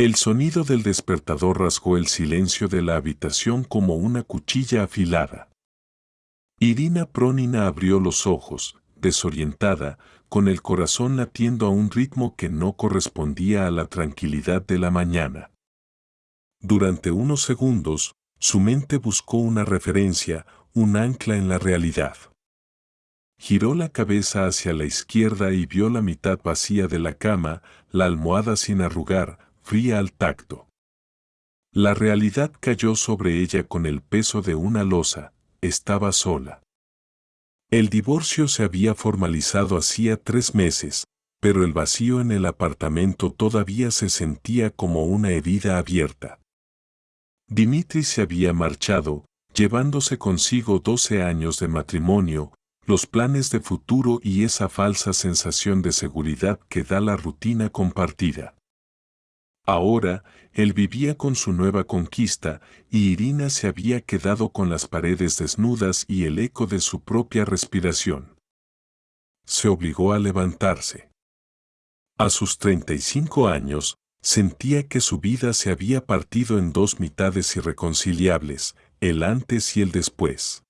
El sonido del despertador rasgó el silencio de la habitación como una cuchilla afilada. Irina Prónina abrió los ojos, desorientada, con el corazón latiendo a un ritmo que no correspondía a la tranquilidad de la mañana. Durante unos segundos, su mente buscó una referencia, un ancla en la realidad. Giró la cabeza hacia la izquierda y vio la mitad vacía de la cama, la almohada sin arrugar, fría al tacto. La realidad cayó sobre ella con el peso de una losa, estaba sola. El divorcio se había formalizado hacía 3 meses, pero el vacío en el apartamento todavía se sentía como una herida abierta. Dimitri se había marchado, llevándose consigo 12 años de matrimonio, los planes de futuro y esa falsa sensación de seguridad que da la rutina compartida. Ahora, él vivía con su nueva conquista y Irina se había quedado con las paredes desnudas y el eco de su propia respiración. Se obligó a levantarse. A sus 35 años, sentía que su vida se había partido en 2 mitades irreconciliables, el antes y el después.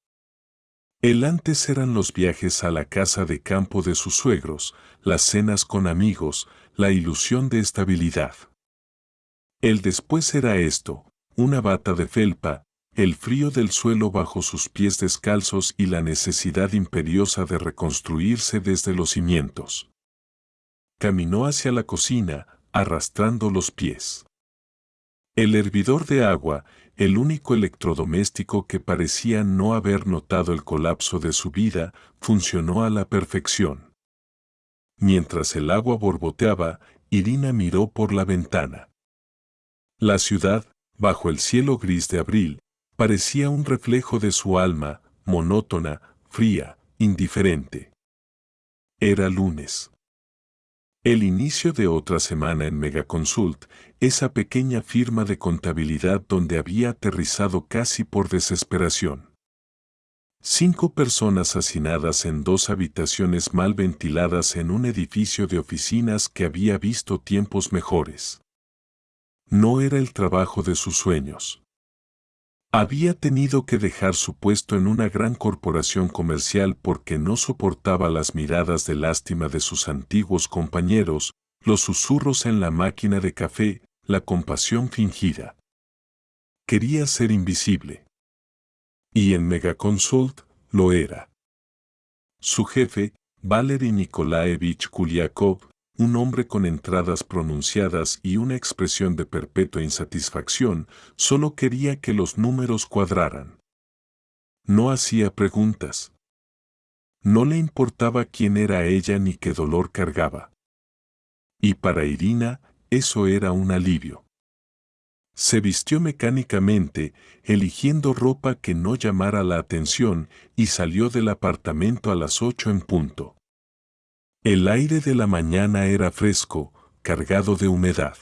El antes eran los viajes a la casa de campo de sus suegros, las cenas con amigos, la ilusión de estabilidad. El después era esto, una bata de felpa, el frío del suelo bajo sus pies descalzos y la necesidad imperiosa de reconstruirse desde los cimientos. Caminó hacia la cocina, arrastrando los pies. El hervidor de agua, el único electrodoméstico que parecía no haber notado el colapso de su vida, funcionó a la perfección. Mientras el agua borboteaba, Irina miró por la ventana. La ciudad, bajo el cielo gris de abril, parecía un reflejo de su alma, monótona, fría, indiferente. Era lunes. El inicio de otra semana en Megaconsult, esa pequeña firma de contabilidad donde había aterrizado casi por desesperación. 5 personas hacinadas en 2 habitaciones mal ventiladas en un edificio de oficinas que había visto tiempos mejores. No era el trabajo de sus sueños. Había tenido que dejar su puesto en una gran corporación comercial porque no soportaba las miradas de lástima de sus antiguos compañeros, los susurros en la máquina de café, la compasión fingida. Quería ser invisible. Y en Megaconsult lo era. Su jefe, Valery Nikolaevich Kuliakov, un hombre con entradas pronunciadas y una expresión de perpetua insatisfacción, solo quería que los números cuadraran. No hacía preguntas. No le importaba quién era ella ni qué dolor cargaba. Y para Irina, eso era un alivio. Se vistió mecánicamente, eligiendo ropa que no llamara la atención, y salió del apartamento a las 8 en punto. El aire de la mañana era fresco, cargado de humedad.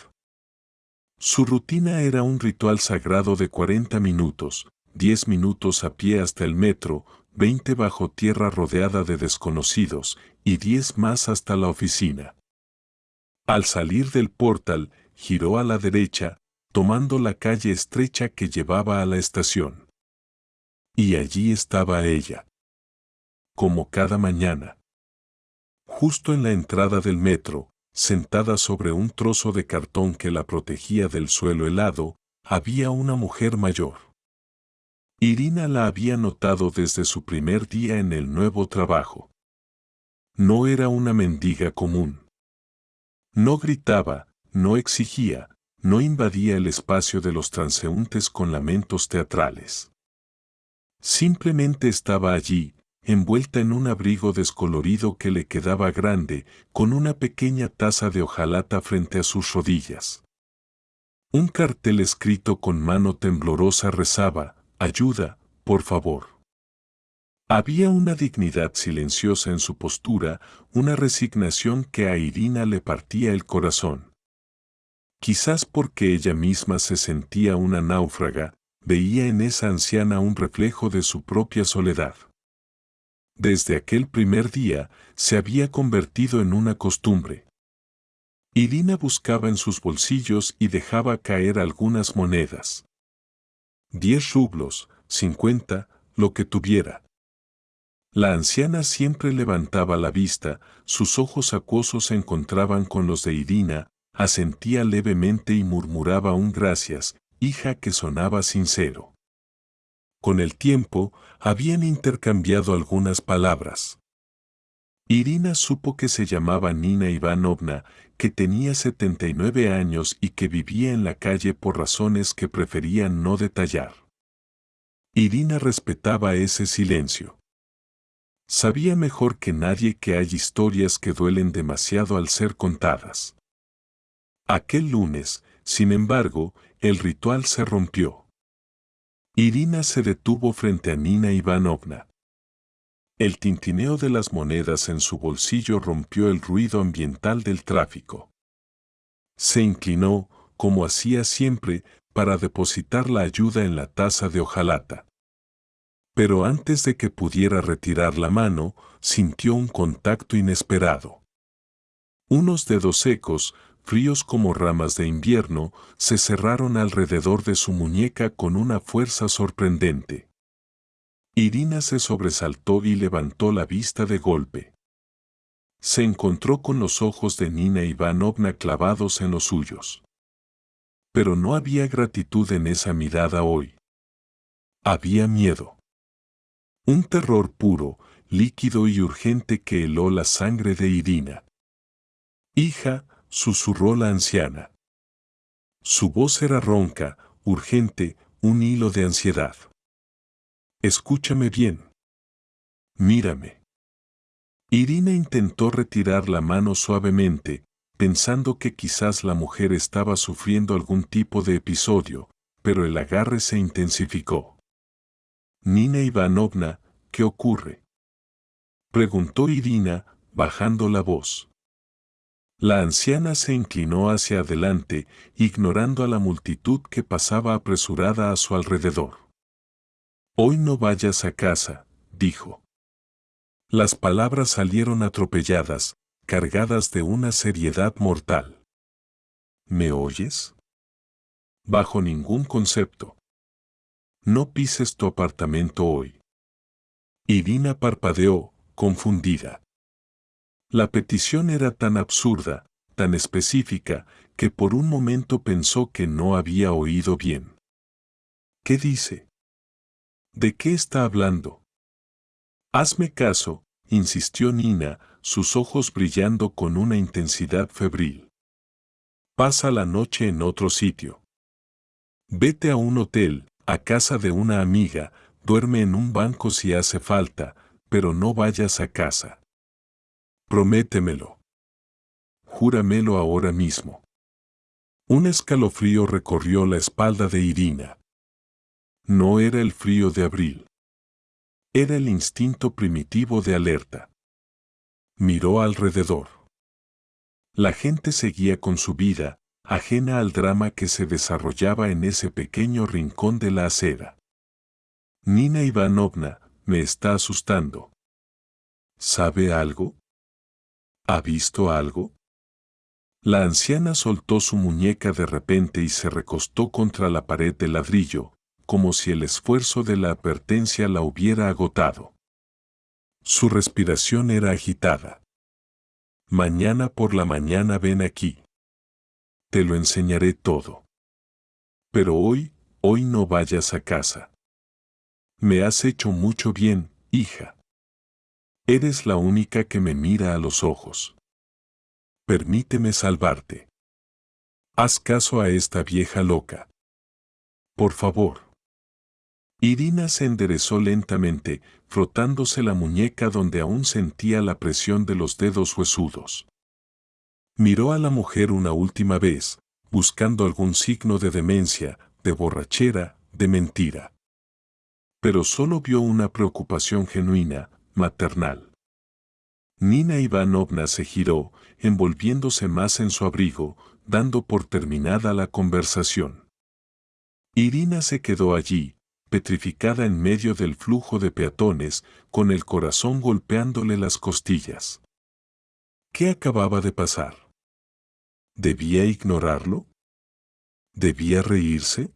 Su rutina era un ritual sagrado de 40 minutos, 10 minutos a pie hasta el metro, 20 bajo tierra rodeada de desconocidos, y 10 más hasta la oficina. Al salir del portal, giró a la derecha, tomando la calle estrecha que llevaba a la estación. Y allí estaba ella. Como cada mañana. Justo en la entrada del metro, sentada sobre un trozo de cartón que la protegía del suelo helado, había una mujer mayor. Irina la había notado desde su primer día en el nuevo trabajo. No era una mendiga común. No gritaba, no exigía, no invadía el espacio de los transeúntes con lamentos teatrales. Simplemente estaba allí, envuelta en un abrigo descolorido que le quedaba grande, con una pequeña taza de hojalata frente a sus rodillas. Un cartel escrito con mano temblorosa rezaba, «Ayuda, por favor». Había una dignidad silenciosa en su postura, una resignación que a Irina le partía el corazón. Quizás porque ella misma se sentía una náufraga, veía en esa anciana un reflejo de su propia soledad. Desde aquel primer día, se había convertido en una costumbre. Irina buscaba en sus bolsillos y dejaba caer algunas monedas. 10 rublos, 50, lo que tuviera. La anciana siempre levantaba la vista, sus ojos acuosos se encontraban con los de Irina, asentía levemente y murmuraba un gracias, hija, que sonaba sincero. Con el tiempo, habían intercambiado algunas palabras. Irina supo que se llamaba Nina Ivanovna, que tenía 79 años y que vivía en la calle por razones que prefería no detallar. Irina respetaba ese silencio. Sabía mejor que nadie que hay historias que duelen demasiado al ser contadas. Aquel lunes, sin embargo, el ritual se rompió. Irina se detuvo frente a Nina Ivanovna. El tintineo de las monedas en su bolsillo rompió el ruido ambiental del tráfico. Se inclinó, como hacía siempre, para depositar la ayuda en la taza de hojalata. Pero antes de que pudiera retirar la mano, sintió un contacto inesperado. Unos dedos secos, fríos como ramas de invierno, se cerraron alrededor de su muñeca con una fuerza sorprendente. Irina se sobresaltó y levantó la vista de golpe. Se encontró con los ojos de Nina Ivanovna clavados en los suyos. Pero no había gratitud en esa mirada hoy. Había miedo. Un terror puro, líquido y urgente que heló la sangre de Irina. Hija, susurró la anciana. Su voz era ronca, urgente, un hilo de ansiedad. Escúchame bien. Mírame. Irina intentó retirar la mano suavemente, pensando que quizás la mujer estaba sufriendo algún tipo de episodio, pero el agarre se intensificó. Nina Ivanovna, ¿qué ocurre?, preguntó Irina, bajando la voz. La anciana se inclinó hacia adelante, ignorando a la multitud que pasaba apresurada a su alrededor. Hoy no vayas a casa, dijo. Las palabras salieron atropelladas, cargadas de una seriedad mortal. ¿Me oyes? Bajo ningún concepto. No pises tu apartamento hoy. Irina parpadeó, confundida. La petición era tan absurda, tan específica, que por un momento pensó que no había oído bien. ¿Qué dice? ¿De qué está hablando? Hazme caso, insistió Nina, sus ojos brillando con una intensidad febril. Pasa la noche en otro sitio. Vete a un hotel, a casa de una amiga, duerme en un banco si hace falta, pero no vayas a casa. Prométemelo. Júramelo ahora mismo. Un escalofrío recorrió la espalda de Irina. No era el frío de abril. Era el instinto primitivo de alerta. Miró alrededor. La gente seguía con su vida, ajena al drama que se desarrollaba en ese pequeño rincón de la acera. Nina Ivanovna, me está asustando. ¿Sabe algo? ¿Ha visto algo? La anciana soltó su muñeca de repente y se recostó contra la pared de ladrillo, como si el esfuerzo de la advertencia la hubiera agotado. Su respiración era agitada. Mañana por la mañana ven aquí. Te lo enseñaré todo. Pero hoy no vayas a casa. Me has hecho mucho bien, hija. Eres la única que me mira a los ojos. Permíteme salvarte. Haz caso a esta vieja loca. Por favor. Irina se enderezó lentamente, frotándose la muñeca donde aún sentía la presión de los dedos huesudos. Miró a la mujer una última vez, buscando algún signo de demencia, de borrachera, de mentira. Pero solo vio una preocupación genuina, maternal. Nina Ivanovna se giró, envolviéndose más en su abrigo, dando por terminada la conversación. Irina se quedó allí, petrificada en medio del flujo de peatones, con el corazón golpeándole las costillas. ¿Qué acababa de pasar? ¿Debía ignorarlo? ¿Debía reírse?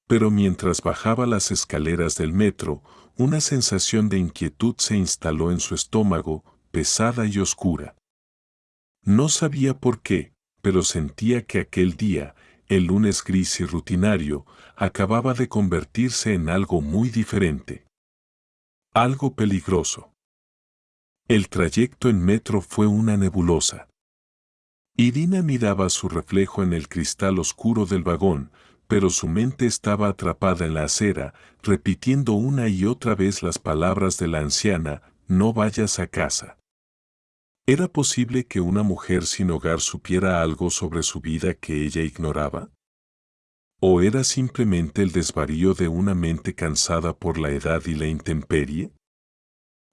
Pero mientras bajaba las escaleras del metro, una sensación de inquietud se instaló en su estómago, pesada y oscura. No sabía por qué, pero sentía que aquel día, el lunes gris y rutinario, acababa de convertirse en algo muy diferente. Algo peligroso. El trayecto en metro fue una nebulosa. Irina miraba su reflejo en el cristal oscuro del vagón, pero su mente estaba atrapada en la acera, repitiendo una y otra vez las palabras de la anciana: no vayas a casa. ¿Era posible que una mujer sin hogar supiera algo sobre su vida que ella ignoraba? ¿O era simplemente el desvarío de una mente cansada por la edad y la intemperie?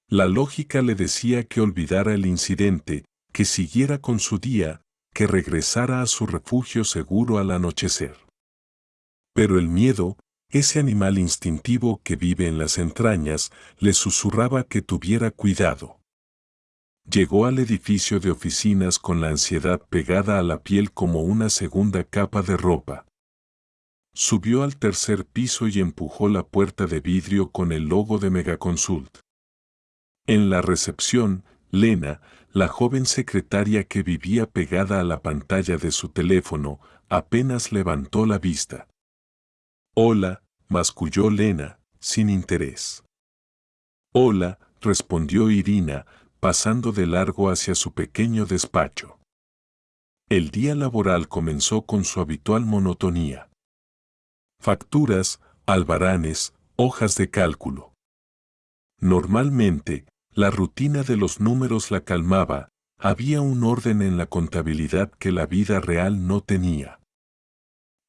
La lógica le decía que olvidara el incidente, que siguiera con su día, que regresara a su refugio seguro al anochecer. Pero el miedo, ese animal instintivo que vive en las entrañas, le susurraba que tuviera cuidado. Llegó al edificio de oficinas con la ansiedad pegada a la piel como una segunda capa de ropa. Subió al tercer piso y empujó la puerta de vidrio con el logo de Megaconsult. En la recepción, Lena, la joven secretaria que vivía pegada a la pantalla de su teléfono, apenas levantó la vista. «Hola», masculló Lena, sin interés. «Hola», respondió Irina, pasando de largo hacia su pequeño despacho. El día laboral comenzó con su habitual monotonía. Facturas, albaranes, hojas de cálculo. Normalmente, la rutina de los números la calmaba, había un orden en la contabilidad que la vida real no tenía.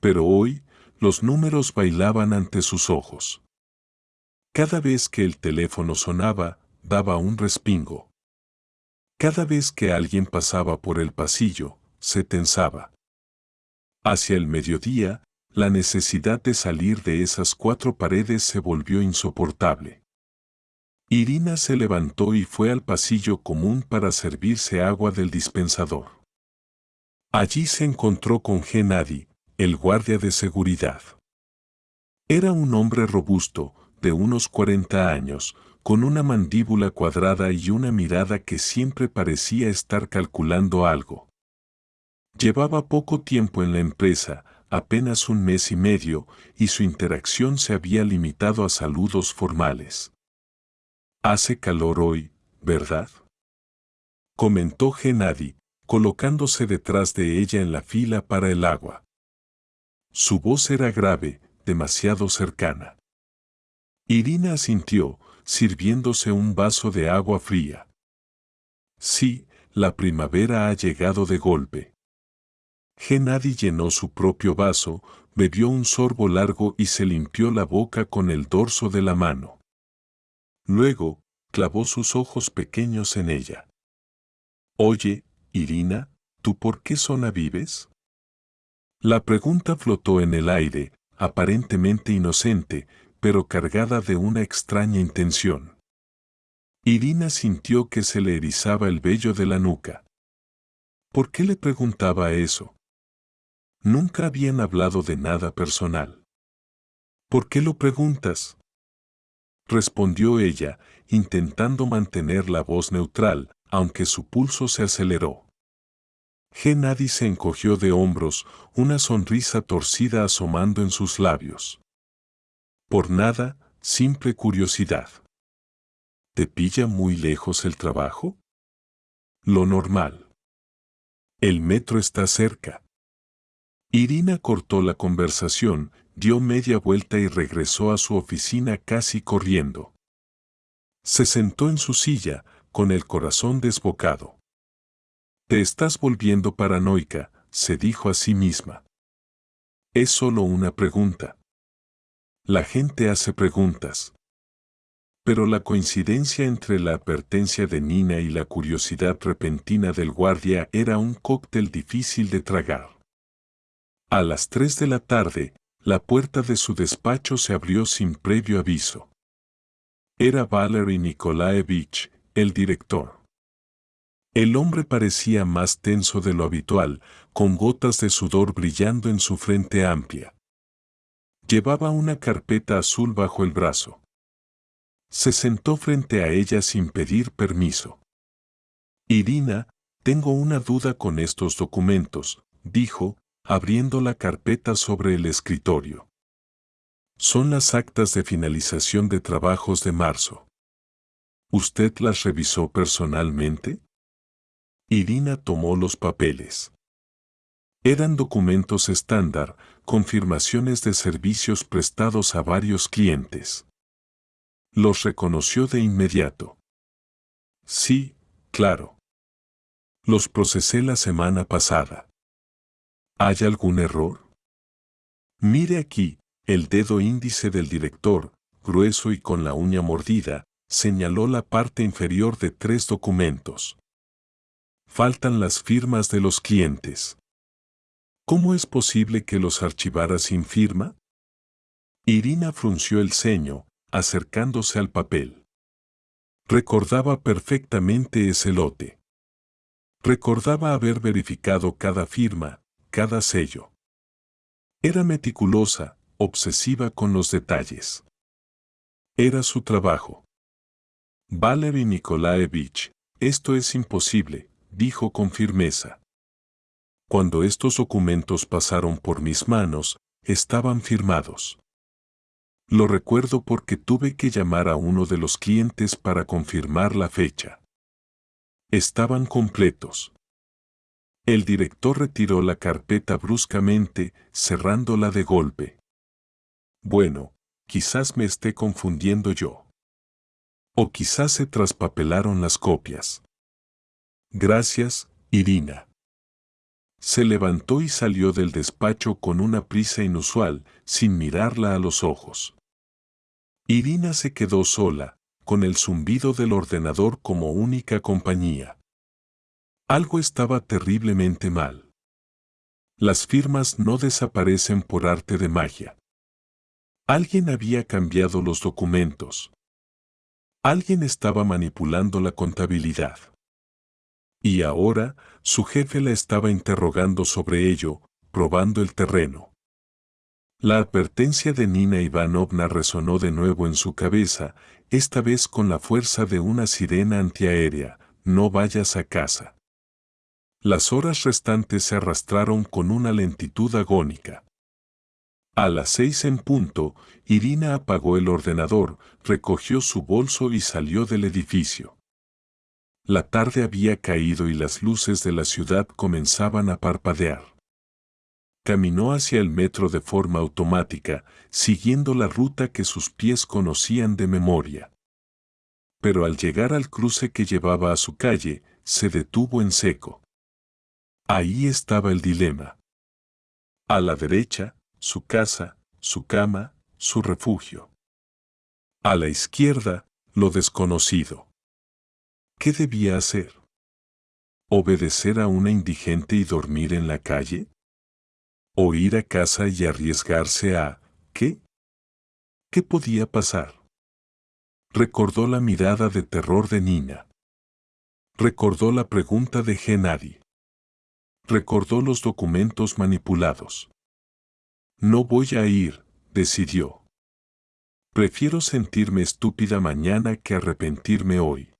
Pero hoy, los números bailaban ante sus ojos. Cada vez que el teléfono sonaba, daba un respingo. Cada vez que alguien pasaba por el pasillo, se tensaba. Hacia el mediodía, la necesidad de salir de esas cuatro paredes se volvió insoportable. Irina se levantó y fue al pasillo común para servirse agua del dispensador. Allí se encontró con Gennady, el guardia de seguridad. Era un hombre robusto, de unos 40 años, con una mandíbula cuadrada y una mirada que siempre parecía estar calculando algo. Llevaba poco tiempo en la empresa, apenas un mes y medio, y su interacción se había limitado a saludos formales. «Hace calor hoy, ¿verdad?», comentó Gennady, colocándose detrás de ella en la fila para el agua. Su voz era grave, demasiado cercana. Irina asintió, sirviéndose un vaso de agua fría. «Sí, la primavera ha llegado de golpe». Gennady llenó su propio vaso, bebió un sorbo largo y se limpió la boca con el dorso de la mano. Luego, clavó sus ojos pequeños en ella. «Oye, Irina, ¿tú por qué zona vives?». La pregunta flotó en el aire, aparentemente inocente, pero cargada de una extraña intención. Irina sintió que se le erizaba el vello de la nuca. ¿Por qué le preguntaba eso? Nunca habían hablado de nada personal. «¿Por qué lo preguntas?», respondió ella, intentando mantener la voz neutral, aunque su pulso se aceleró. Gennady se encogió de hombros, una sonrisa torcida asomando en sus labios. «Por nada, simple curiosidad». «¿Te pilla muy lejos el trabajo?». «Lo normal». «El metro está cerca». Irina cortó la conversación, dio media vuelta y regresó a su oficina casi corriendo. Se sentó en su silla, con el corazón desbocado. «Te estás volviendo paranoica», se dijo a sí misma. «Es solo una pregunta». La gente hace preguntas. Pero la coincidencia entre la advertencia de Nina y la curiosidad repentina del guardia era un cóctel difícil de tragar. A las 3 de la tarde, la puerta de su despacho se abrió sin previo aviso. Era Valery Nikolaevich, el director. El hombre parecía más tenso de lo habitual, con gotas de sudor brillando en su frente amplia. Llevaba una carpeta azul bajo el brazo. Se sentó frente a ella sin pedir permiso. Irina, tengo una duda con estos documentos, dijo, abriendo la carpeta sobre el escritorio. Son las actas de finalización de trabajos de marzo. ¿Usted las revisó personalmente? Irina tomó los papeles. Eran documentos estándar, confirmaciones de servicios prestados a varios clientes. Los reconoció de inmediato. Sí, claro. Los procesé la semana pasada. ¿Hay algún error? Mire aquí, el dedo índice del director, grueso y con la uña mordida, señaló la parte inferior de 3 documentos. Faltan las firmas de los clientes. ¿Cómo es posible que los archivara sin firma? Irina frunció el ceño, acercándose al papel. Recordaba perfectamente ese lote. Recordaba haber verificado cada firma, cada sello. Era meticulosa, obsesiva con los detalles. Era su trabajo. Valery Nikolaevich, esto es imposible, dijo con firmeza. Cuando estos documentos pasaron por mis manos, estaban firmados. Lo recuerdo porque tuve que llamar a uno de los clientes para confirmar la fecha. Estaban completos. El director retiró la carpeta bruscamente, cerrándola de golpe. Bueno, quizás me esté confundiendo yo. O quizás se traspapelaron las copias. Gracias, Irina. Se levantó y salió del despacho con una prisa inusual, sin mirarla a los ojos. Irina se quedó sola, con el zumbido del ordenador como única compañía. Algo estaba terriblemente mal. Las firmas no desaparecen por arte de magia. Alguien había cambiado los documentos. Alguien estaba manipulando la contabilidad. Y ahora, su jefe la estaba interrogando sobre ello, probando el terreno. La advertencia de Nina Ivanovna resonó de nuevo en su cabeza, esta vez con la fuerza de una sirena antiaérea: no vayas a casa. Las horas restantes se arrastraron con una lentitud agónica. A las 6 en punto, Irina apagó el ordenador, recogió su bolso y salió del edificio. La tarde había caído y las luces de la ciudad comenzaban a parpadear. Caminó hacia el metro de forma automática, siguiendo la ruta que sus pies conocían de memoria. Pero al llegar al cruce que llevaba a su calle, se detuvo en seco. Ahí estaba el dilema. A la derecha, su casa, su cama, su refugio. A la izquierda, lo desconocido. ¿Qué debía hacer? ¿Obedecer a una indigente y dormir en la calle? ¿O ir a casa y arriesgarse a qué? ¿Qué podía pasar? Recordó la mirada de terror de Nina. Recordó la pregunta de Gennady. Recordó los documentos manipulados. No voy a ir, decidió. Prefiero sentirme estúpida mañana que arrepentirme hoy.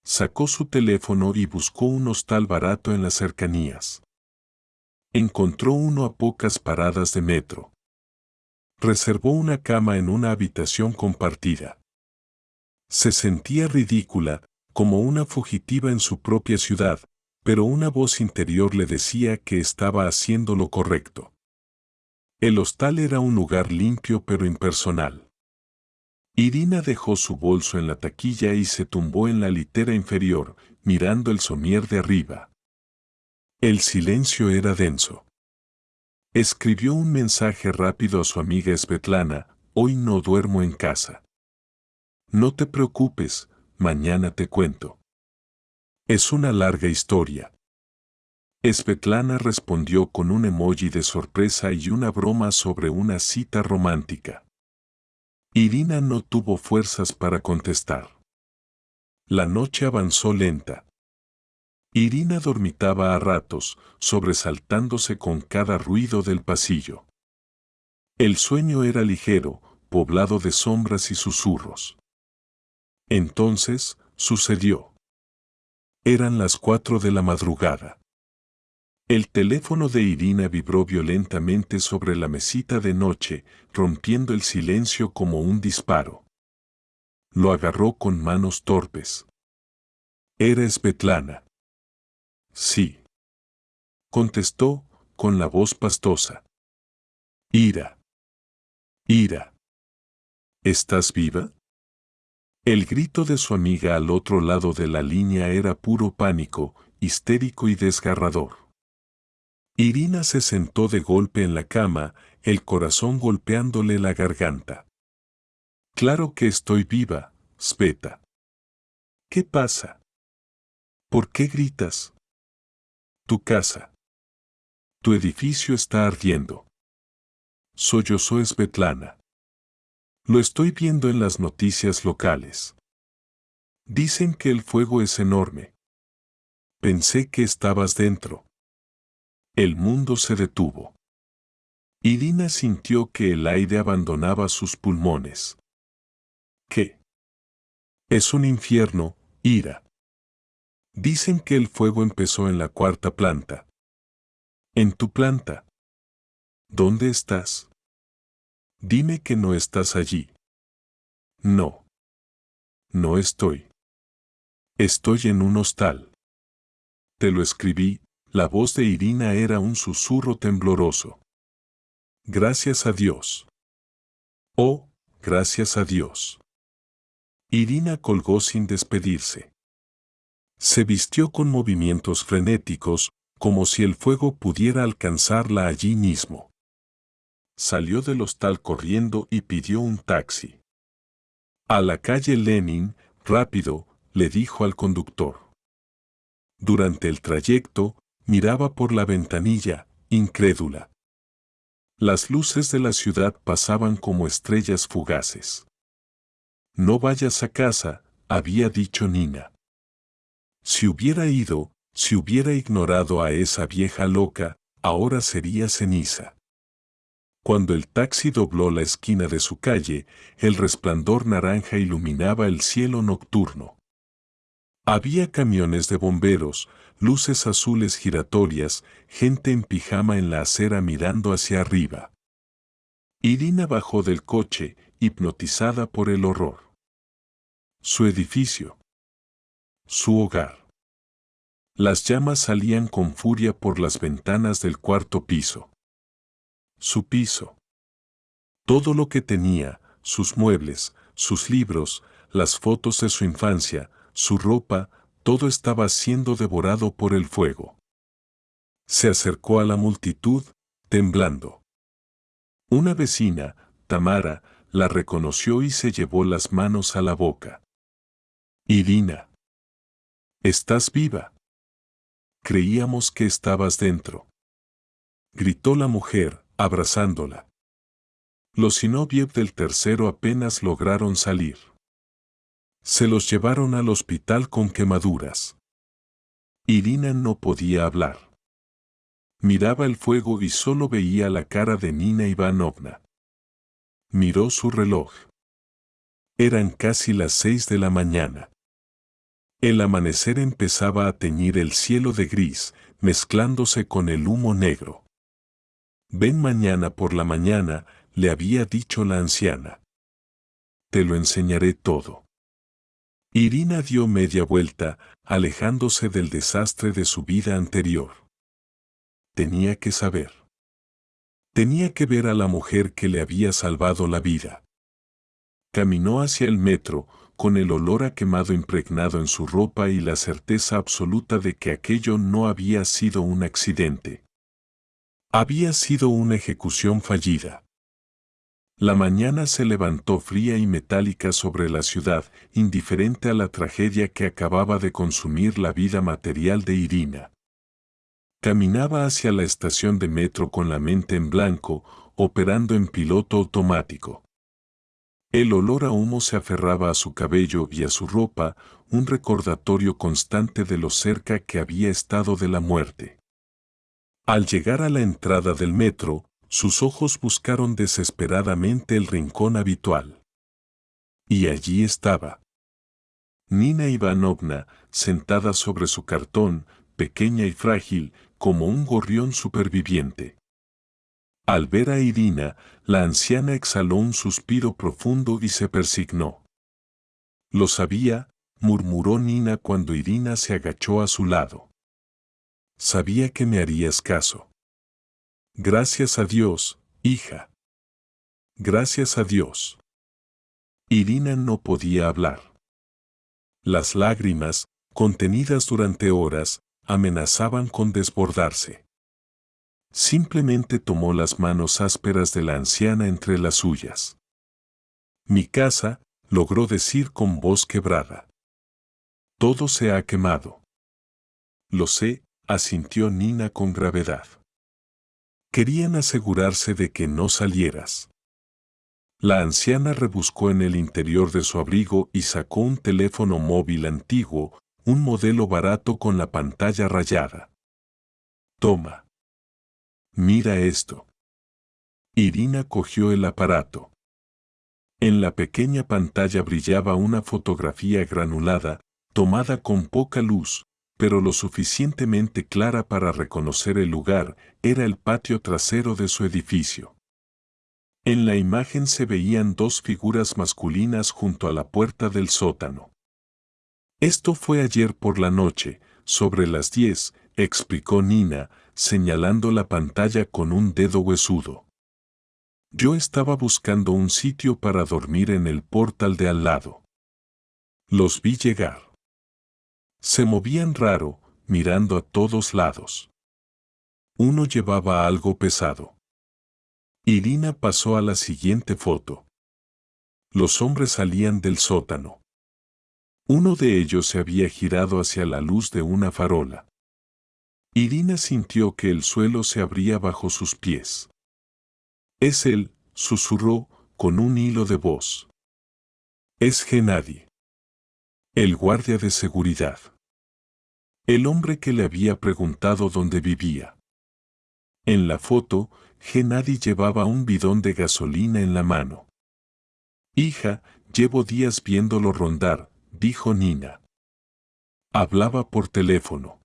Sacó su teléfono y buscó un hostal barato en las cercanías. Encontró uno a pocas paradas de metro. Reservó una cama en una habitación compartida. Se sentía ridícula, como una fugitiva en su propia ciudad, pero una voz interior le decía que estaba haciendo lo correcto. El hostal era un lugar limpio pero impersonal. Irina dejó su bolso en la taquilla y se tumbó en la litera inferior, mirando el somier de arriba. El silencio era denso. Escribió un mensaje rápido a su amiga Svetlana: hoy no duermo en casa. No te preocupes, mañana te cuento. Es una larga historia. Svetlana respondió con un emoji de sorpresa y una broma sobre una cita romántica. Irina no tuvo fuerzas para contestar. La noche avanzó lenta. Irina dormitaba a ratos, sobresaltándose con cada ruido del pasillo. El sueño era ligero, poblado de sombras y susurros. Entonces, sucedió. Eran las 4 de la madrugada. El teléfono de Irina vibró violentamente sobre la mesita de noche, rompiendo el silencio como un disparo. Lo agarró con manos torpes. Era Svetlana. Sí. Contestó, con la voz pastosa. Ira. Ira. ¿Estás viva? El grito de su amiga al otro lado de la línea era puro pánico, histérico y desgarrador. Irina se sentó de golpe en la cama, el corazón golpeándole la garganta. Claro que estoy viva, Sveta. ¿Qué pasa? ¿Por qué gritas? Tu casa. Tu edificio está ardiendo. Sollozó Svetlana. Lo estoy viendo en las noticias locales. Dicen que el fuego es enorme. Pensé que estabas dentro. El mundo se detuvo. Irina sintió que el aire abandonaba sus pulmones. ¿Qué? Es un infierno, Ira. Dicen que el fuego empezó en la 4ª planta. En tu planta. ¿Dónde estás? Dime que no estás allí. No. No estoy. Estoy en un hostal. Te lo escribí, la voz de Irina era un susurro tembloroso. Gracias a Dios. Oh, gracias a Dios. Irina colgó sin despedirse. Se vistió con movimientos frenéticos, como si el fuego pudiera alcanzarla allí mismo. Salió del hostal corriendo y pidió un taxi. A la calle Lenin, rápido, le dijo al conductor. Durante el trayecto, miraba por la ventanilla, incrédula. Las luces de la ciudad pasaban como estrellas fugaces. No vayas a casa, había dicho Nina. Si hubiera ido, si hubiera ignorado a esa vieja loca, ahora sería ceniza. Cuando el taxi dobló la esquina de su calle, el resplandor naranja iluminaba el cielo nocturno. Había camiones de bomberos, luces azules giratorias, gente en pijama en la acera mirando hacia arriba. Irina bajó del coche, hipnotizada por el horror. Su edificio. Su hogar. Las llamas salían con furia por las ventanas del 4º piso. Su piso. Todo lo que tenía, sus muebles, sus libros, las fotos de su infancia, su ropa, todo estaba siendo devorado por el fuego. Se acercó a la multitud, temblando. Una vecina, Tamara, la reconoció y se llevó las manos a la boca. Irina. ¿Estás viva? Creíamos que estabas dentro. Gritó la mujer, abrazándola. Los Zinoviev del tercero apenas lograron salir. Se los llevaron al hospital con quemaduras. Irina no podía hablar. Miraba el fuego y solo veía la cara de Nina Ivanovna. Miró su reloj. Eran casi las 6 de la mañana. El amanecer empezaba a teñir el cielo de gris, mezclándose con el humo negro. Ven mañana por la mañana, le había dicho la anciana. Te lo enseñaré todo. Irina dio media vuelta, alejándose del desastre de su vida anterior. Tenía que saber. Tenía que ver a la mujer que le había salvado la vida. Caminó hacia el metro, con el olor a quemado impregnado en su ropa y la certeza absoluta de que aquello no había sido un accidente. Había sido una ejecución fallida. La mañana se levantó fría y metálica sobre la ciudad, indiferente a la tragedia que acababa de consumir la vida material de Irina. Caminaba hacia la estación de metro con la mente en blanco, operando en piloto automático. El olor a humo se aferraba a su cabello y a su ropa, un recordatorio constante de lo cerca que había estado de la muerte. Al llegar a la entrada del metro, sus ojos buscaron desesperadamente el rincón habitual. Y allí estaba. Nina Ivanovna, sentada sobre su cartón, pequeña y frágil, como un gorrión superviviente. Al ver a Irina, la anciana exhaló un suspiro profundo y se persignó. Lo sabía, murmuró Nina cuando Irina se agachó a su lado. Sabía que me harías caso. Gracias a Dios, hija. Gracias a Dios. Irina no podía hablar. Las lágrimas, contenidas durante horas, amenazaban con desbordarse. Simplemente tomó las manos ásperas de la anciana entre las suyas. Mi casa, logró decir con voz quebrada. Todo se ha quemado. Lo sé, asintió Nina con gravedad. Querían asegurarse de que no salieras. La anciana rebuscó en el interior de su abrigo y sacó un teléfono móvil antiguo, un modelo barato con la pantalla rayada. Toma. Mira esto. Irina cogió el aparato. En la pequeña pantalla brillaba una fotografía granulada, tomada con poca luz, pero lo suficientemente clara para reconocer el lugar. Era el patio trasero de su edificio. En la imagen se veían dos figuras masculinas junto a la puerta del sótano. Esto fue ayer por la noche, sobre las 10, explicó Nina, señalando la pantalla con un dedo huesudo. Yo estaba buscando un sitio para dormir en el portal de al lado. Los vi llegar. Se movían raro, mirando a todos lados. Uno llevaba algo pesado. Irina pasó a la siguiente foto. Los hombres salían del sótano. Uno de ellos se había girado hacia la luz de una farola. Irina sintió que el suelo se abría bajo sus pies. Es él, susurró, con un hilo de voz. Es Gennady. El guardia de seguridad. El hombre que le había preguntado dónde vivía. En la foto, Gennady llevaba un bidón de gasolina en la mano. Hija, llevo días viéndolo rondar, dijo Nina. Hablaba por teléfono.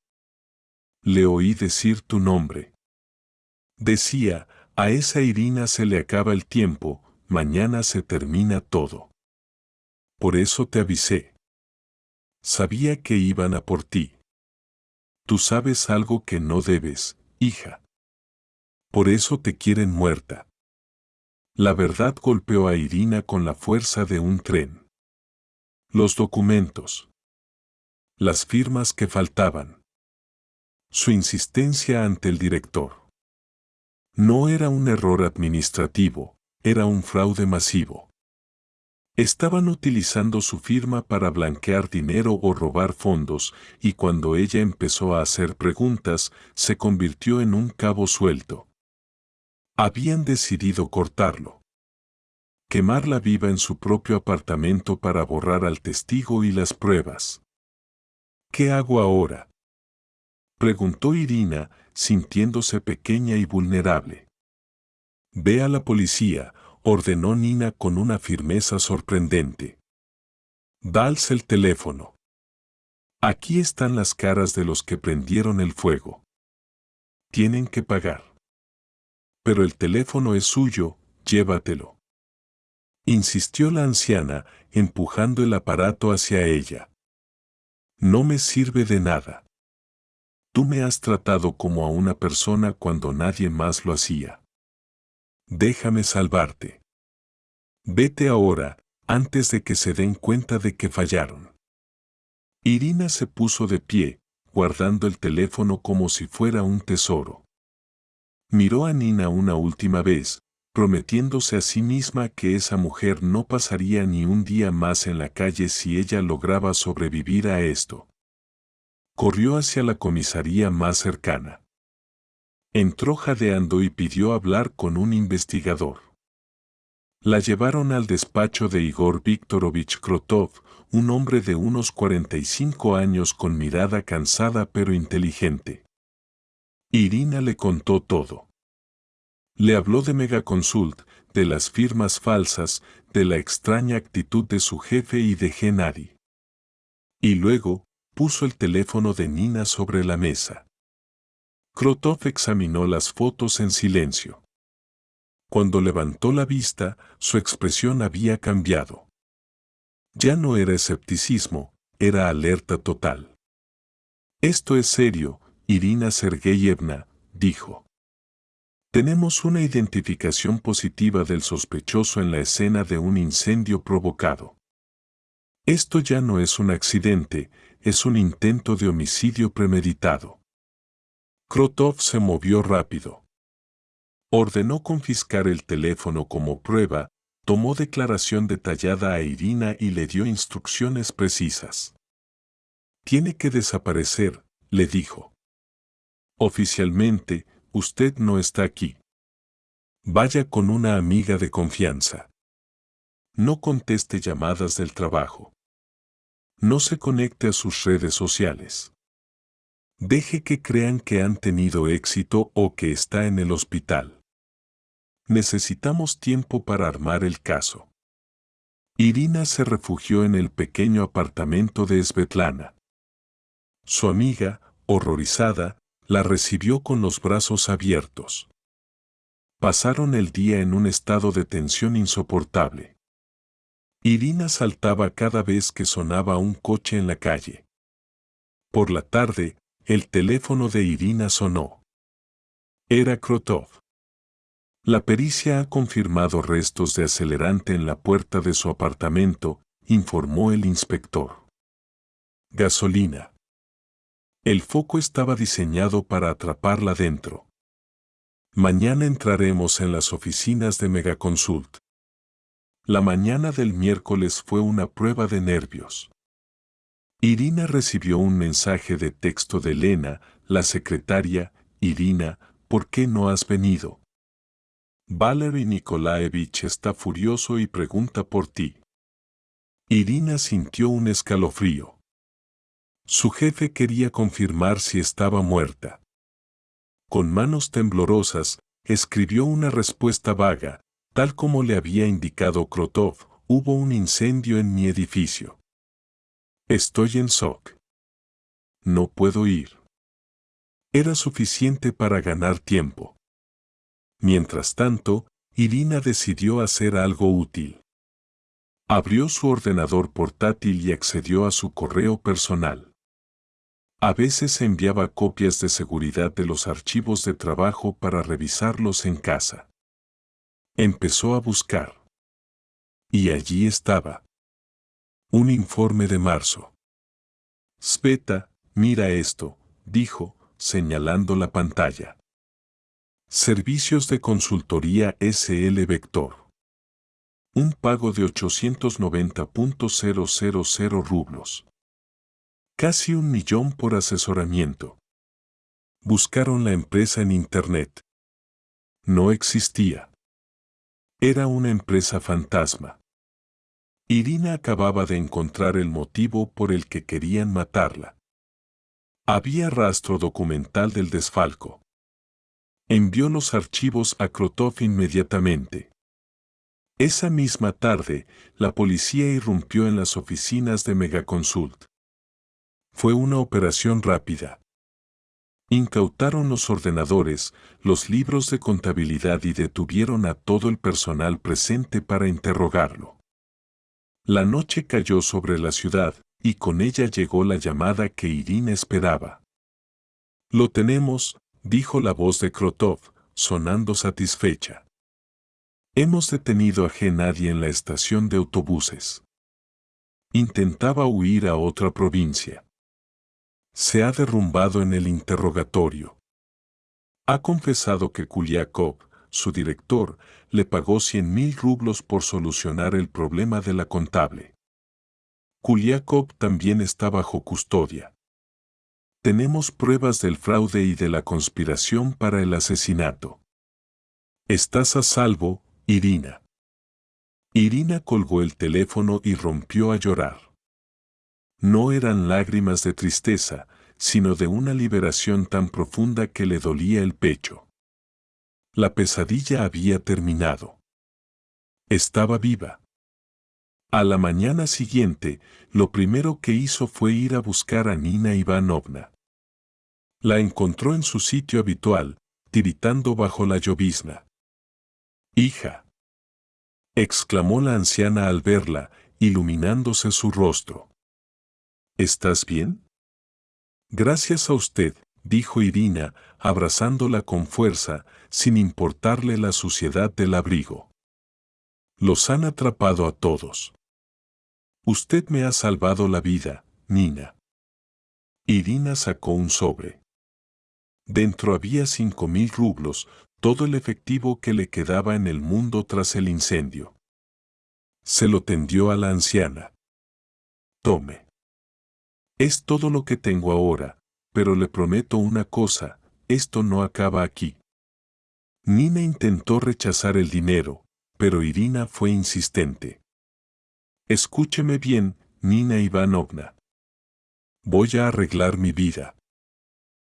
Le oí decir tu nombre. Decía, a esa Irina se le acaba el tiempo, mañana se termina todo. Por eso te avisé. Sabía que iban a por ti. Tú sabes algo que no debes, hija. Por eso te quieren muerta. La verdad golpeó a Irina con la fuerza de un tren. Los documentos. Las firmas que faltaban. Su insistencia ante el director. No era un error administrativo, era un fraude masivo. Estaban utilizando su firma para blanquear dinero o robar fondos, y cuando ella empezó a hacer preguntas, se convirtió en un cabo suelto. Habían decidido cortarlo. Quemarla viva en su propio apartamento para borrar al testigo y las pruebas. ¿Qué hago ahora?, preguntó Irina, sintiéndose pequeña y vulnerable. Ve a la policía, ordenó Nina con una firmeza sorprendente. Dales el teléfono. Aquí están las caras de los que prendieron el fuego. Tienen que pagar. Pero el teléfono es suyo, llévatelo. Insistió la anciana, empujando el aparato hacia ella. No me sirve de nada. Tú me has tratado como a una persona cuando nadie más lo hacía. Déjame salvarte. Vete ahora, antes de que se den cuenta de que fallaron. Irina se puso de pie, guardando el teléfono como si fuera un tesoro. Miró a Nina una última vez, prometiéndose a sí misma que esa mujer no pasaría ni un día más en la calle si ella lograba sobrevivir a esto. Corrió hacia la comisaría más cercana. Entró jadeando y pidió hablar con un investigador. La llevaron al despacho de Igor Viktorovich Krotov, un hombre de unos 45 años con mirada cansada pero inteligente. Irina le contó todo. Le habló de Megaconsult, de las firmas falsas, de la extraña actitud de su jefe y de Gennady. Y luego, puso el teléfono de Nina sobre la mesa. Krotov examinó las fotos en silencio. Cuando levantó la vista, su expresión había cambiado. Ya no era escepticismo, era alerta total. Esto es serio, Irina Sergeyevna, dijo. Tenemos una identificación positiva del sospechoso en la escena de un incendio provocado. Esto ya no es un accidente, es un intento de homicidio premeditado. Krotov se movió rápido. Ordenó confiscar el teléfono como prueba, tomó declaración detallada a Irina y le dio instrucciones precisas. Tiene que desaparecer, le dijo. Oficialmente, usted no está aquí. Vaya con una amiga de confianza. No conteste llamadas del trabajo. No se conecte a sus redes sociales. Deje que crean que han tenido éxito o que está en el hospital. Necesitamos tiempo para armar el caso. Irina se refugió en el pequeño apartamento de Svetlana. Su amiga, horrorizada, la recibió con los brazos abiertos. Pasaron el día en un estado de tensión insoportable. Irina saltaba cada vez que sonaba un coche en la calle. Por la tarde, el teléfono de Irina sonó. Era Krotov. La pericia ha confirmado restos de acelerante en la puerta de su apartamento, informó el inspector. Gasolina. El foco estaba diseñado para atraparla dentro. Mañana entraremos en las oficinas de Megaconsult. La mañana del miércoles fue una prueba de nervios. Irina recibió un mensaje de texto de Elena, la secretaria. Irina, ¿por qué no has venido? Valery Nikolaevich está furioso y pregunta por ti. Irina sintió un escalofrío. Su jefe quería confirmar si estaba muerta. Con manos temblorosas, escribió una respuesta vaga, tal como le había indicado Krotov: hubo un incendio en mi edificio. Estoy en shock. No puedo ir. Era suficiente para ganar tiempo. Mientras tanto, Irina decidió hacer algo útil. Abrió su ordenador portátil y accedió a su correo personal. A veces enviaba copias de seguridad de los archivos de trabajo para revisarlos en casa. Empezó a buscar. Y allí estaba. Un informe de marzo. Sveta, mira esto, dijo, señalando la pantalla. Servicios de consultoría SL Vector. Un pago de 890.000 rublos. Casi 1.000.000 por asesoramiento. Buscaron la empresa en Internet. No existía. Era una empresa fantasma. Irina acababa de encontrar el motivo por el que querían matarla. Había rastro documental del desfalco. Envió los archivos a Krotov inmediatamente. Esa misma tarde, la policía irrumpió en las oficinas de Megaconsult. Fue una operación rápida. Incautaron los ordenadores, los libros de contabilidad y detuvieron a todo el personal presente para interrogarlo. La noche cayó sobre la ciudad, y con ella llegó la llamada que Irina esperaba. Lo tenemos, dijo la voz de Krotov, sonando satisfecha. Hemos detenido a Gennady en la estación de autobuses. Intentaba huir a otra provincia. Se ha derrumbado en el interrogatorio. Ha confesado que Kuliakov, su director, le pagó 100.000 rublos por solucionar el problema de la contable. Kuliakov también está bajo custodia. Tenemos pruebas del fraude y de la conspiración para el asesinato. Estás a salvo, Irina. Irina colgó el teléfono y rompió a llorar. No eran lágrimas de tristeza, sino de una liberación tan profunda que le dolía el pecho. La pesadilla había terminado. Estaba viva. A la mañana siguiente, lo primero que hizo fue ir a buscar a Nina Ivanovna. La encontró en su sitio habitual, tiritando bajo la llovizna. «Hija», exclamó la anciana al verla, iluminándose su rostro. «¿Estás bien?» «Gracias a usted», dijo Irina, abrazándola con fuerza, sin importarle la suciedad del abrigo. «Los han atrapado a todos. Usted me ha salvado la vida, Nina». Irina sacó un sobre. Dentro había 5.000 rublos, todo el efectivo que le quedaba en el mundo tras el incendio. Se lo tendió a la anciana. «Tome. Es todo lo que tengo ahora, pero le prometo una cosa, esto no acaba aquí». Nina intentó rechazar el dinero, pero Irina fue insistente. «Escúcheme bien, Nina Ivanovna. Voy a arreglar mi vida.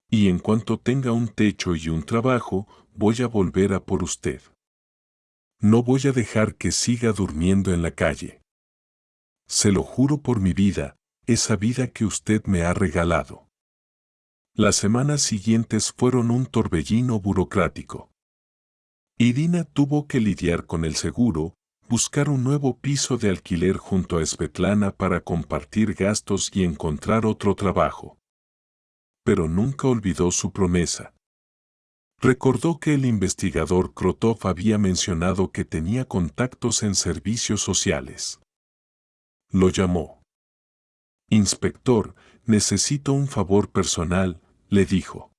Y en cuanto tenga un techo y un trabajo, voy a volver a por usted. No voy a dejar que siga durmiendo en la calle. Se lo juro por mi vida, esa vida que usted me ha regalado». Las semanas siguientes fueron un torbellino burocrático. Irina tuvo que lidiar con el seguro, buscar un nuevo piso de alquiler junto a Svetlana para compartir gastos y encontrar otro trabajo. Pero nunca olvidó su promesa. Recordó que el investigador Krotov había mencionado que tenía contactos en servicios sociales. Lo llamó. «Inspector, necesito un favor personal», le dijo.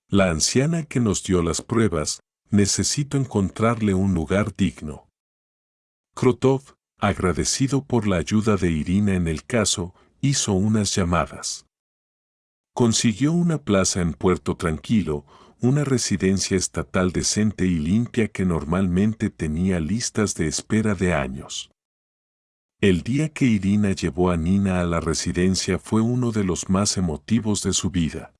«La anciana que nos dio las pruebas, necesito encontrarle un lugar digno». Krotov, agradecido por la ayuda de Irina en el caso, hizo unas llamadas. Consiguió una plaza en Puerto Tranquilo, una residencia estatal decente y limpia que normalmente tenía listas de espera de años. El día que Irina llevó a Nina a la residencia fue uno de los más emotivos de su vida.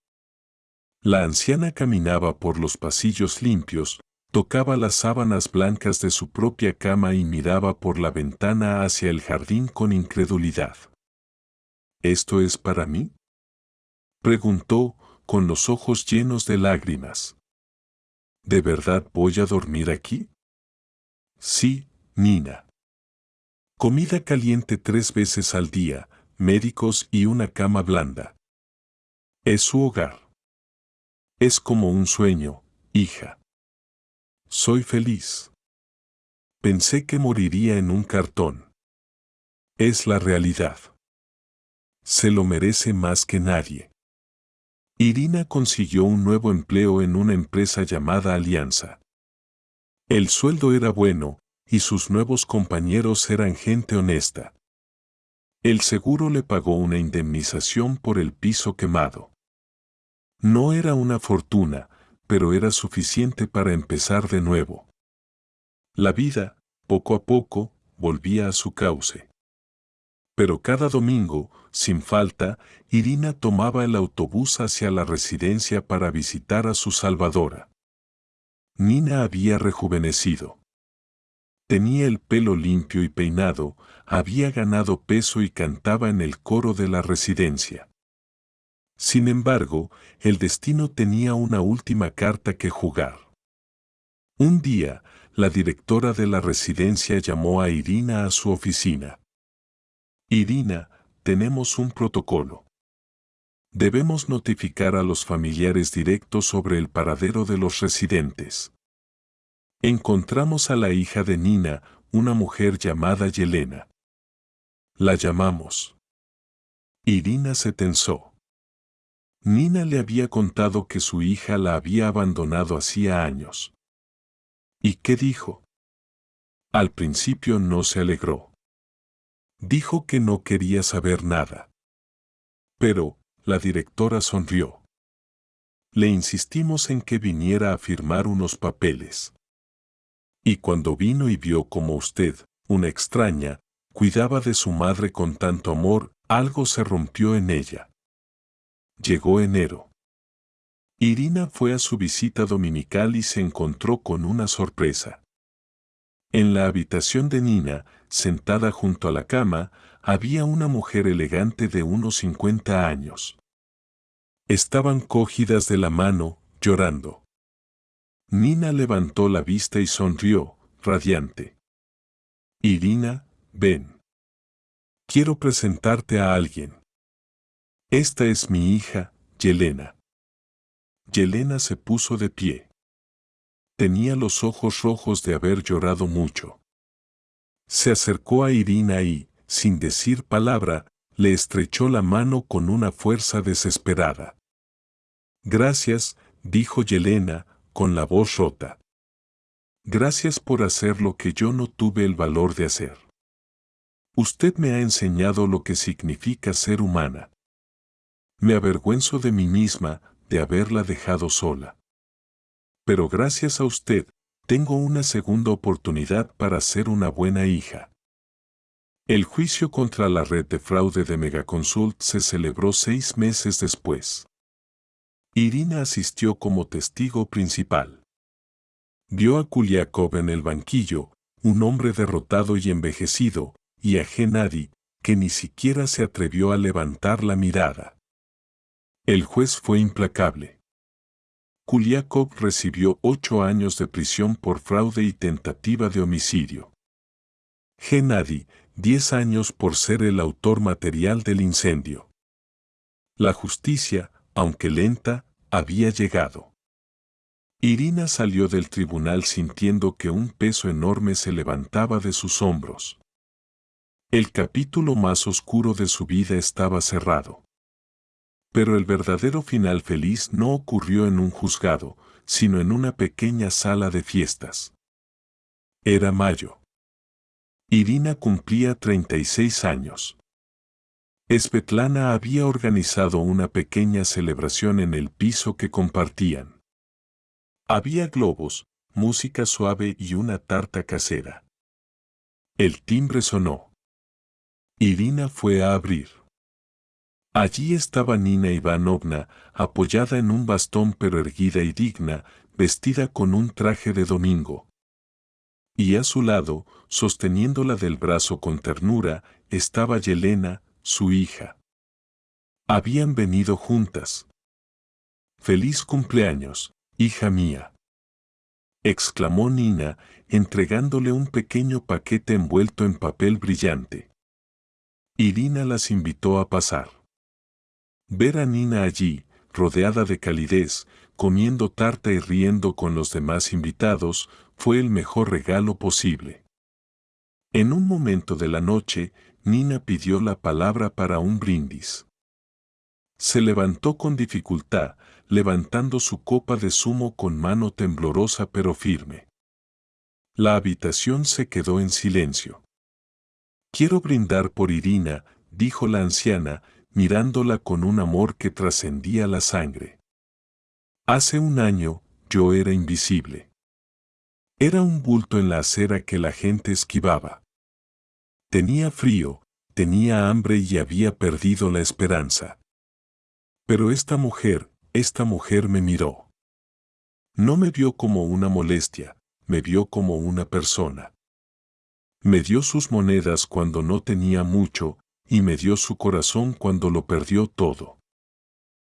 La anciana caminaba por los pasillos limpios, tocaba las sábanas blancas de su propia cama y miraba por la ventana hacia el jardín con incredulidad. «¿Esto es para mí?», preguntó, con los ojos llenos de lágrimas. «¿De verdad voy a dormir aquí?». «Sí, Nina. Comida caliente 3 veces al día, médicos y una cama blanda. Es su hogar. Es como un sueño, hija. Soy feliz. Pensé que moriría en un cartón. Es la realidad. Se lo merece más que nadie». Irina consiguió un nuevo empleo en una empresa llamada Alianza. El sueldo era bueno, y sus nuevos compañeros eran gente honesta. El seguro le pagó una indemnización por el piso quemado. No era una fortuna, pero era suficiente para empezar de nuevo. La vida, poco a poco, volvía a su cauce. Pero cada domingo, sin falta, Irina tomaba el autobús hacia la residencia para visitar a su salvadora. Nina había rejuvenecido. Tenía el pelo limpio y peinado, había ganado peso y cantaba en el coro de la residencia. Sin embargo, el destino tenía una última carta que jugar. Un día, la directora de la residencia llamó a Irina a su oficina. «Irina, tenemos un protocolo. Debemos notificar a los familiares directos sobre el paradero de los residentes. Encontramos a la hija de Nina, una mujer llamada Yelena. La llamamos». Irina se tensó. Nina le había contado que su hija la había abandonado hacía años. ¿Y qué dijo? Al principio no se alegró. Dijo que no quería saber nada. Pero, la directora sonrió. Le insistimos en que viniera a firmar unos papeles. Y cuando vino y vio cómo usted, una extraña, cuidaba de su madre con tanto amor, algo se rompió en ella. Llegó enero. Irina fue a su visita dominical y se encontró con una sorpresa. En la habitación de Nina, sentada junto a la cama, había una mujer elegante de unos 50 años. Estaban cogidas de la mano, llorando. Nina levantó la vista y sonrió, radiante. Irina, ven. Quiero presentarte a alguien. Esta es mi hija, Yelena. Yelena se puso de pie. Tenía los ojos rojos de haber llorado mucho. Se acercó a Irina y, sin decir palabra, le estrechó la mano con una fuerza desesperada. Gracias, dijo Yelena, con la voz rota. Gracias por hacer lo que yo no tuve el valor de hacer. Usted me ha enseñado lo que significa ser humana. Me avergüenzo de mí misma, de haberla dejado sola. Pero gracias a usted, tengo una segunda oportunidad para ser una buena hija. El juicio contra la red de fraude de Megaconsult se celebró 6 meses después. Irina asistió como testigo principal. Vio a Kuliakov en el banquillo, un hombre derrotado y envejecido, y a Gennady, que ni siquiera se atrevió a levantar la mirada. El juez fue implacable. Kuliakov recibió 8 años de prisión por fraude y tentativa de homicidio. Gennady, 10 años por ser el autor material del incendio. La justicia, aunque lenta, había llegado. Irina salió del tribunal sintiendo que un peso enorme se levantaba de sus hombros. El capítulo más oscuro de su vida estaba cerrado. Pero el verdadero final feliz no ocurrió en un juzgado, sino en una pequeña sala de fiestas. Era mayo. Irina cumplía 36 años. Svetlana había organizado una pequeña celebración en el piso que compartían. Había globos, música suave y una tarta casera. El timbre sonó. Irina fue a abrir. Allí estaba Nina Ivanovna, apoyada en un bastón pero erguida y digna, vestida con un traje de domingo. Y a su lado, sosteniéndola del brazo con ternura, estaba Yelena, su hija. Habían venido juntas. «¡Feliz cumpleaños, hija mía!», exclamó Nina, entregándole un pequeño paquete envuelto en papel brillante. Irina las invitó a pasar. Ver a Nina allí, rodeada de calidez, comiendo tarta y riendo con los demás invitados, fue el mejor regalo posible. En un momento de la noche, Nina pidió la palabra para un brindis. Se levantó con dificultad, levantando su copa de zumo con mano temblorosa pero firme. La habitación se quedó en silencio. «Quiero brindar por Irina», dijo la anciana, mirándola con un amor que trascendía la sangre. Hace un año, yo era invisible. Era un bulto en la acera que la gente esquivaba. Tenía frío, tenía hambre y había perdido la esperanza. Pero esta mujer me miró. No me vio como una molestia, me vio como una persona. Me dio sus monedas cuando no tenía mucho, y me dio su corazón cuando lo perdió todo.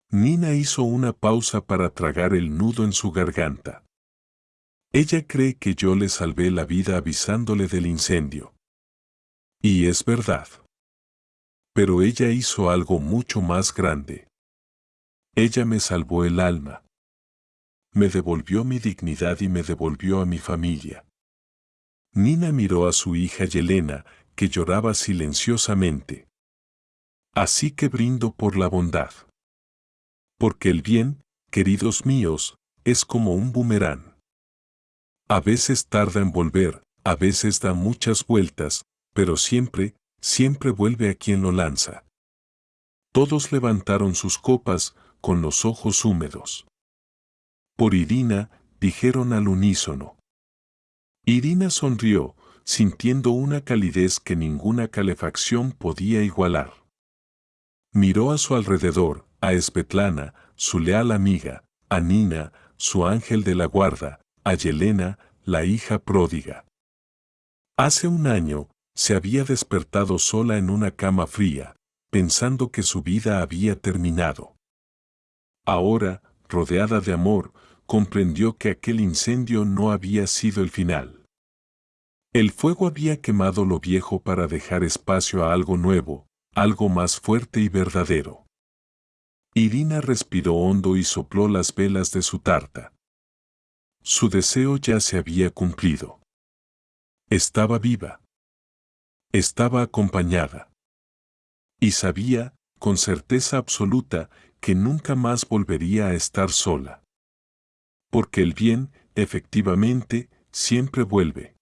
Nina hizo una pausa para tragar el nudo en su garganta. Ella cree que yo le salvé la vida avisándole del incendio. Y es verdad. Pero ella hizo algo mucho más grande. Ella me salvó el alma. Me devolvió mi dignidad y me devolvió a mi familia. Nina miró a su hija Yelena, que lloraba silenciosamente. Así que brindo por la bondad. Porque el bien, queridos míos, es como un boomerang. A veces tarda en volver, a veces da muchas vueltas, pero siempre, siempre vuelve a quien lo lanza. Todos levantaron sus copas, con los ojos húmedos. Por Irina, dijeron al unísono. Irina sonrió, sintiendo una calidez que ninguna calefacción podía igualar. Miró a su alrededor, a Svetlana, su leal amiga, a Nina, su ángel de la guarda, a Yelena, la hija pródiga. Hace un año, se había despertado sola en una cama fría, pensando que su vida había terminado. Ahora, rodeada de amor, comprendió que aquel incendio no había sido el final. El fuego había quemado lo viejo para dejar espacio a algo nuevo, algo más fuerte y verdadero. Irina respiró hondo y sopló las velas de su tarta. Su deseo ya se había cumplido. Estaba viva. Estaba acompañada. Y sabía, con certeza absoluta, que nunca más volvería a estar sola. Porque el bien, efectivamente, siempre vuelve.